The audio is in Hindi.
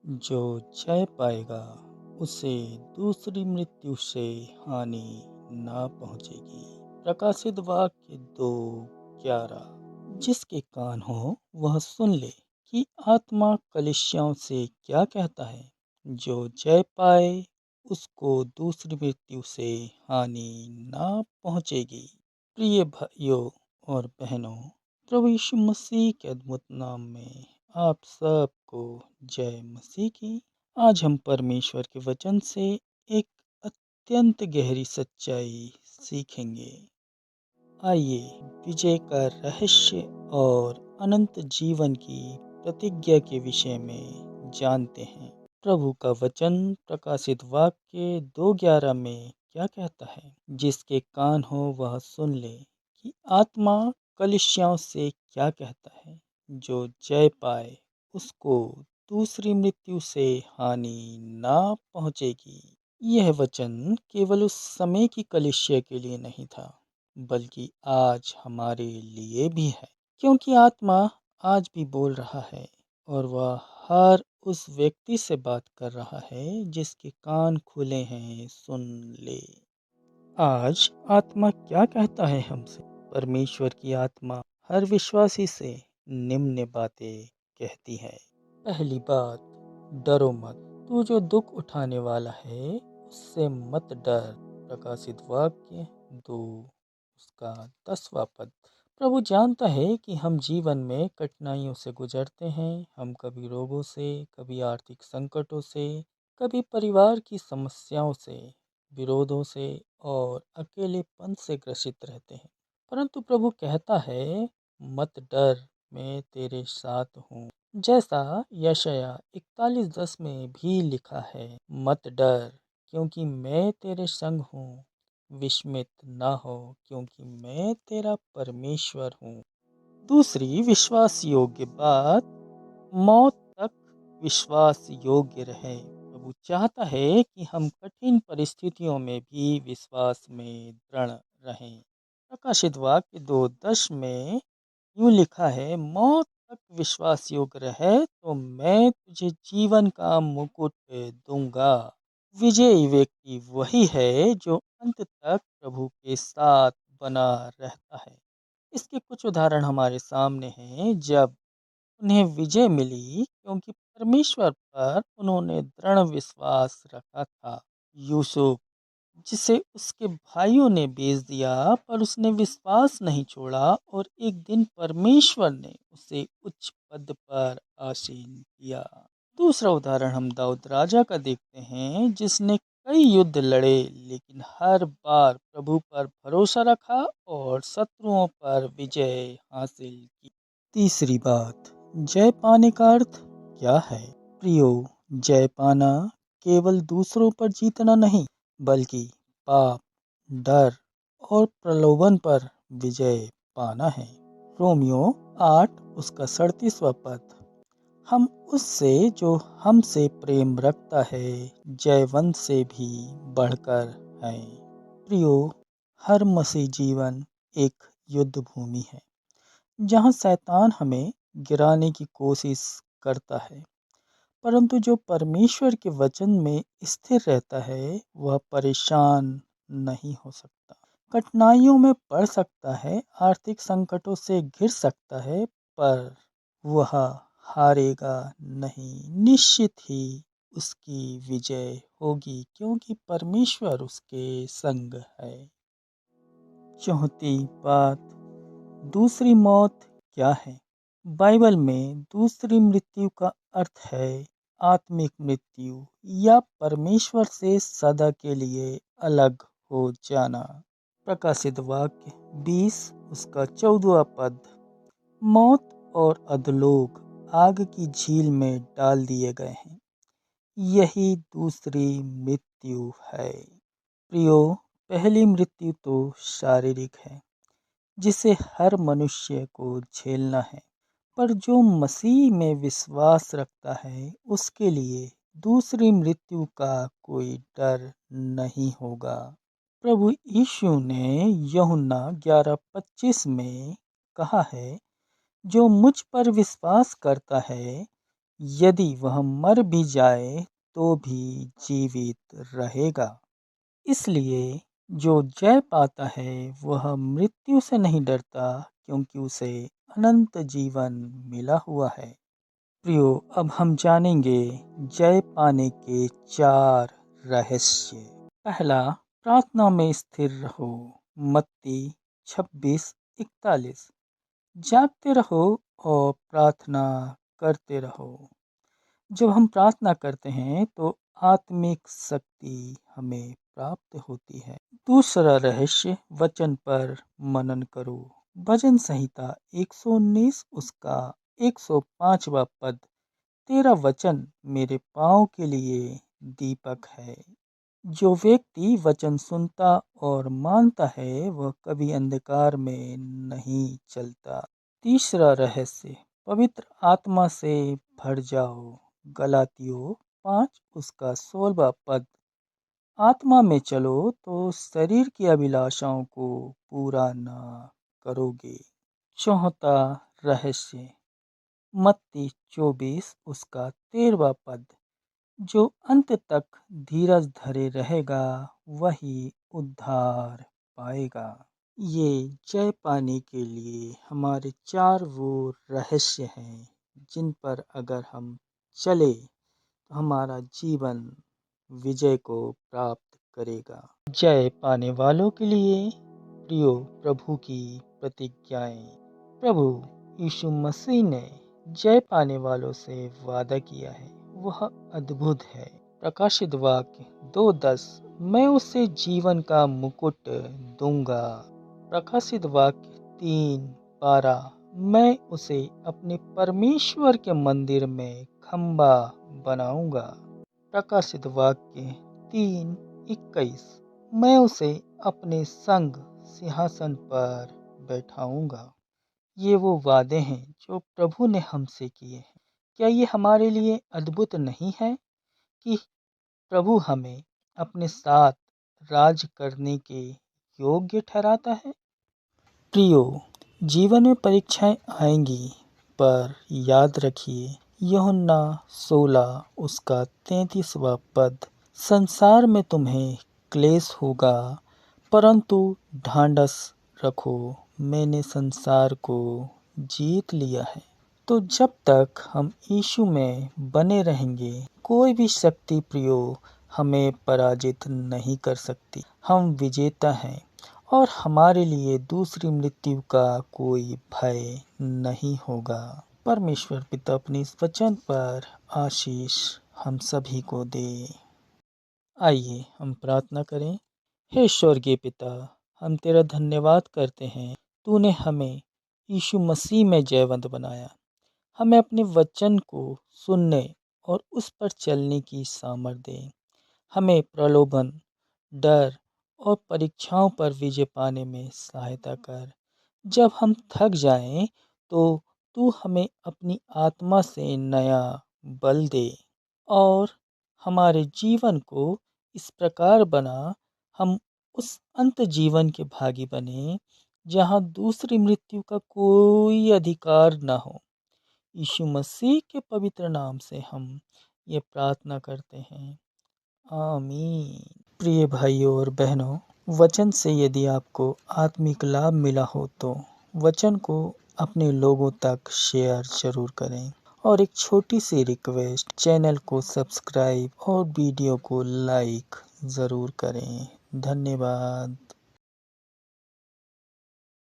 जो जय पाएगा उसे दूसरी मृत्यु से हानि ना पहुंचेगी। प्रकाशित वाक्य 2:11। जिसके कान हो वह सुन ले कि आत्मा कलीसियाओं से क्या कहता है। जो जय पाए उसको दूसरी मृत्यु से हानि ना पहुंचेगी। प्रिय भाइयों और बहनों, प्रभु यीशु मसीह के अद्भुत नाम में आप सबको जय मसीह की। आज हम परमेश्वर के वचन से एक अत्यंत गहरी सच्चाई सीखेंगे। आइए विजय का रहस्य और अनंत जीवन की प्रतिज्ञा के विषय में जानते हैं। प्रभु का वचन प्रकाशित वाक्य 2:11 में क्या कहता है। जिसके कान हो वह सुन ले कि आत्मा कलीसियाओं से क्या कहता है। जो जय पाए उसको दूसरी मृत्यु से हानि ना पहुंचेगी। यह वचन केवल उस समय की कलीसिया के लिए नहीं था, बल्कि आज हमारे लिए भी है। क्योंकि आत्मा आज भी बोल रहा है और वह हर उस व्यक्ति से बात कर रहा है जिसके कान खुले हैं, सुन ले। आज आत्मा क्या कहता है हमसे। परमेश्वर की आत्मा हर विश्वासी से निम्न बातें कहती है। पहली बात, डरो मत। तू जो दुख उठाने वाला है उससे मत डर। प्रकाशित वाक्य 2 उसका 10वां पद। प्रभु जानता है कि हम जीवन में कठिनाइयों से गुजरते हैं। हम कभी रोगों से, कभी आर्थिक संकटों से, कभी परिवार की समस्याओं से, विरोधों से और अकेलेपन से ग्रसित रहते हैं। परंतु प्रभु कहता है, मत डर, मैं तेरे साथ हूँ। जैसा यशायाह 41:10 में भी लिखा है, मत डर क्योंकि मैं तेरे संग हूँ। विस्मित ना हो क्योंकि मैं तेरा परमेश्वर हूँ। दूसरी विश्वास योग्य बात, मौत तक विश्वास योग्य रहे। प्रभु चाहता है कि हम कठिन परिस्थितियों में भी विश्वास में दृढ़ रहें। प्रकाशित वाक्य 2:10 में यूं लिखा है, मौत तक विश्वास योग्य रहे तो मैं तुझे जीवन का मुकुट दूंगा। विजयी व्यक्ति वही है जो अंत तक प्रभु के साथ बना रहता है। इसके कुछ उदाहरण हमारे सामने हैं जब उन्हें विजय मिली, क्योंकि परमेश्वर पर उन्होंने दृढ़ विश्वास रखा था। यूसुफ, जिसे उसके भाइयों ने बेच दिया, पर उसने विश्वास नहीं छोड़ा और एक दिन परमेश्वर ने उसे उच्च पद पर आसीन किया। दूसरा उदाहरण हम दाऊद राजा का देखते हैं, जिसने कई युद्ध लड़े लेकिन हर बार प्रभु पर भरोसा रखा और शत्रुओं पर विजय हासिल की। तीसरी बात, जय पाने का अर्थ क्या है। प्रियो, जय पाना केवल दूसरों पर जीतना नहीं, बल्कि पाप, डर और प्रलोभन पर विजय पाना है। रोमियो 8 उसका 37वां पद। हम उससे जो हमसे प्रेम रखता है जयवंत से भी बढ़कर है। प्रियो, हर मसीह जीवन एक युद्ध भूमि है जहां शैतान हमें गिराने की कोशिश करता है, परंतु जो परमेश्वर के वचन में स्थिर रहता है वह परेशान नहीं हो सकता। कठिनाइयों में पड़ सकता है, आर्थिक संकटों से घिर सकता है, पर वह हारेगा नहीं। निश्चित ही उसकी विजय होगी, क्योंकि परमेश्वर उसके संग है। चौथी बात, दूसरी मौत क्या है। बाइबल में दूसरी मृत्यु का अर्थ है आत्मिक मृत्यु या परमेश्वर से सदा के लिए अलग हो जाना। प्रकाशित वाक्य 20 उसका 14वां पद। मौत और अधोलोक आग की झील में डाल दिए गए हैं। यही दूसरी मृत्यु है। प्रियो, पहली मृत्यु तो शारीरिक है, जिसे हर मनुष्य को झेलना है, पर जो मसीह में विश्वास रखता है उसके लिए दूसरी मृत्यु का कोई डर नहीं होगा। प्रभु यीशु ने यूहन्ना 11:25 में कहा है, जो मुझ पर विश्वास करता है यदि वह मर भी जाए तो भी जीवित रहेगा। इसलिए जो जय पाता है वह मृत्यु से नहीं डरता, क्योंकि उसे अनंत जीवन मिला हुआ है। प्रियो, अब हम जानेंगे जय पाने के 4 रहस्य। पहला, प्रार्थना में स्थिर रहो। मत्ती 26:41। जागते रहो और प्रार्थना करते रहो। जब हम प्रार्थना करते हैं तो आत्मिक शक्ति हमें प्राप्त होती है। दूसरा रहस्य, वचन पर मनन करो। भजन संहिता 119 उसका 105वां पद। तेरा वचन मेरे पाँव के लिए दीपक है। जो व्यक्ति वचन सुनता और मानता है वह कभी अंधकार में नहीं चलता। तीसरा रहस्य, पवित्र आत्मा से भर जाओ। गलातियों 5 उसका 16वां पद। आत्मा में चलो तो शरीर की अभिलाषाओं को पूरा ना करोगे। चौथा रहस्य, मत्ती 24 उसका 13वां पद। जो अंत तक धीरज धरे रहेगा वही उद्धार पाएगा। ये जय पाने के लिए हमारे 4 वो रहस्य हैं जिन पर अगर हम चले तो हमारा जीवन विजय को प्राप्त करेगा। जय पाने वालों के लिए प्रियो प्रभु की प्रतिज्ञाएं। प्रभु यीशु मसीह ने जय पाने वालों से वादा किया है, वह अद्भुत है। प्रकाशित वाक्य 2:10, मैं उसे जीवन का मुकुट दूंगा। प्रकाशित वाक्य 3:12, मैं उसे अपने परमेश्वर के मंदिर में खंबा बनाऊंगा। प्रकाशित वाक्य 3:21, मैं उसे अपने संग सिंहासन पर बैठाऊंगा। ये वो वादे हैं जो प्रभु ने हमसे किए हैं। क्या ये हमारे लिए अद्भुत नहीं है कि प्रभु हमें अपने साथ राज करने के योग्य ठहराता है? प्रियो, जीवन में परीक्षाएं आएंगी, पर याद रखिए यूहन्ना 16 उसका 33वां पद। संसार में तुम्हें क्लेश होगा, परंतु ढांढस रखो, मैंने संसार को जीत लिया है। तो जब तक हम यीशु में बने रहेंगे कोई भी शक्ति प्रियो हमें पराजित नहीं कर सकती। हम विजेता हैं और हमारे लिए दूसरी मृत्यु का कोई भय नहीं होगा। परमेश्वर पिता अपने इस वचन पर आशीष हम सभी को दे। आइए हम प्रार्थना करें। हे स्वर्गीय पिता, हम तेरा धन्यवाद करते हैं, तूने हमें यीशु मसीह में जयवंत बनाया। हमें अपने वचन को सुनने और उस पर चलने की सामर्थ दे। हमें प्रलोभन, डर और परीक्षाओं पर विजय पाने में सहायता कर। जब हम थक जाएं तो तू हमें अपनी आत्मा से नया बल दे और हमारे जीवन को इस प्रकार बना हम उस अंत जीवन के भागी बने जहाँ दूसरी मृत्यु का कोई अधिकार न हो। यीशु मसीह के पवित्र नाम से हम ये प्रार्थना करते हैं, आमीन। प्रिय भाइयों और बहनों, वचन से यदि आपको आत्मिक लाभ मिला हो तो वचन को अपने लोगों तक शेयर जरूर करें। और एक छोटी सी रिक्वेस्ट, चैनल को सब्सक्राइब और वीडियो को लाइक ज़रूर करें। धन्यवाद।